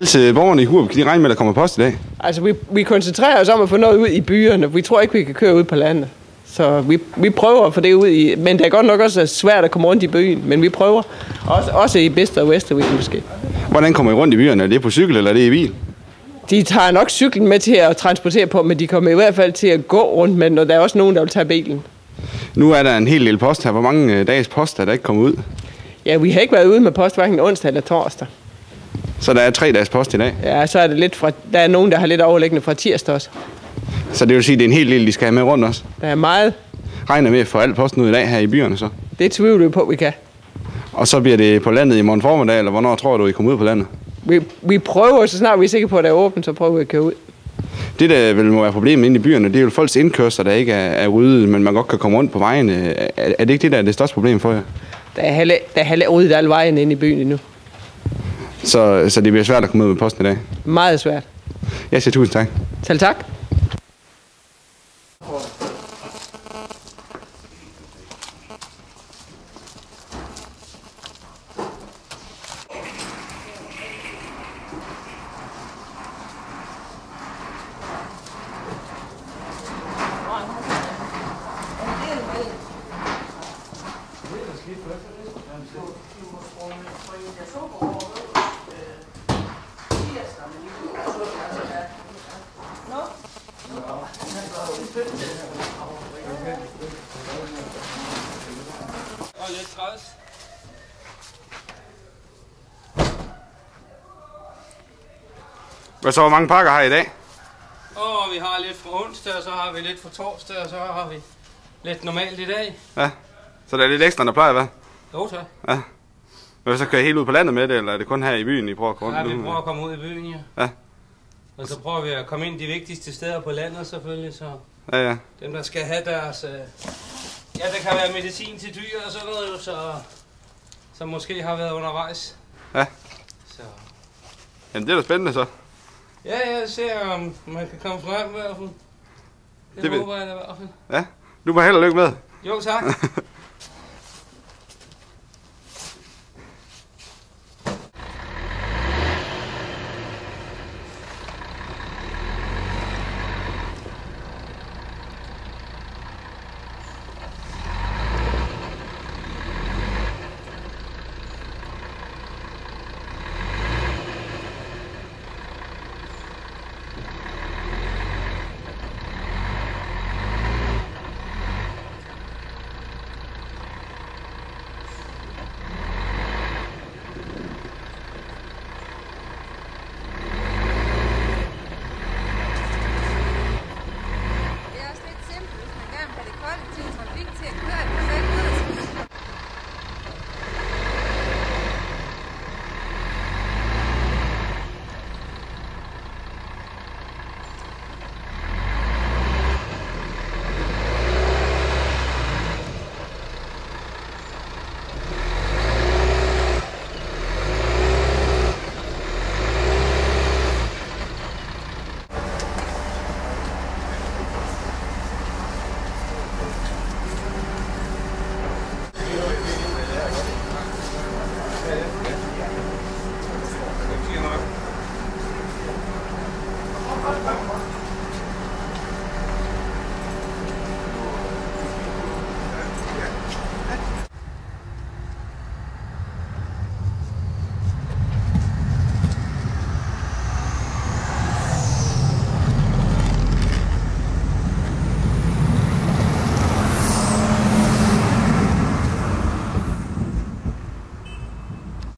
Til borgerne i Hurup, kan de regne med, at der kommer post i dag? Altså, vi koncentrerer os om at få noget ud i byerne. Vi tror ikke, vi kan køre ud på landet. Så vi prøver at få det ud i... Men det er godt nok også svært at komme rundt i byen. Men vi prøver. Også i Bedste og Vestervig måske. Hvordan kommer I rundt i byerne? Er det på cykel, eller er det i bil? De tager nok cyklen med til at transportere på, men de kommer i hvert fald til at gå rundt med den, og der er også nogen, der vil tage bilen. Nu er der en hel del post her. Hvor mange dages post er der ikke kommet ud? Ja, vi har ikke været ude med post hverken onsdag eller torsdag. Så der er 3 dages post i dag? Ja, så er det lidt fra... Der er nogen, der har lidt overliggende fra tirsdag også. Så det vil sige, at det er en hel del, de skal have med rundt også? Der er meget. Regner med at få al posten ud i dag her i byerne så? Det tvivler vi på, vi kan. Og så bliver det på landet i morgen formiddag, eller hvornår tror du, I kommer ud på landet? Vi prøver, så snart vi er sikre på, at det er åbent, så prøver vi at køre ud. Det, der vel må være problemet inde i byerne, det er jo folks indkørsler, der ikke er ryddet, men man godt kan komme rundt på vejene. Er det ikke det, der er det største problem for jer? Der er heller ryddet alle vejene inde i byen endnu. Så det bliver svært at komme ud med posten i dag? Meget svært. Jeg siger tusind tak. Selv tak. Og lidt træls. Hvad så, hvor mange pakker har I i dag? Vi har lidt fra onsdag, og så har vi lidt fra torsdag, og så har vi lidt normalt i dag. Ja, så der er lidt ekstra, der plejer, hvad? Jo, så. Ja. Men så kører I helt ud på landet med det, eller er det kun her i byen, I prøver at komme Ja, rundt? vi prøver at komme ud i byen, ja. Ja. Og så prøver vi at komme ind de vigtigste steder på landet, selvfølgelig, så Ja. dem, der skal have deres... Ja, det kan være medicin til dyr og sådan noget, så måske har været undervejs. Ja. Så... Jamen, det er da spændende så. Ja, jeg ser, om man kan komme frem i hvert fald. Det håber jeg da i hvert fald. Ja, du må held og lykke med. Jo, tak.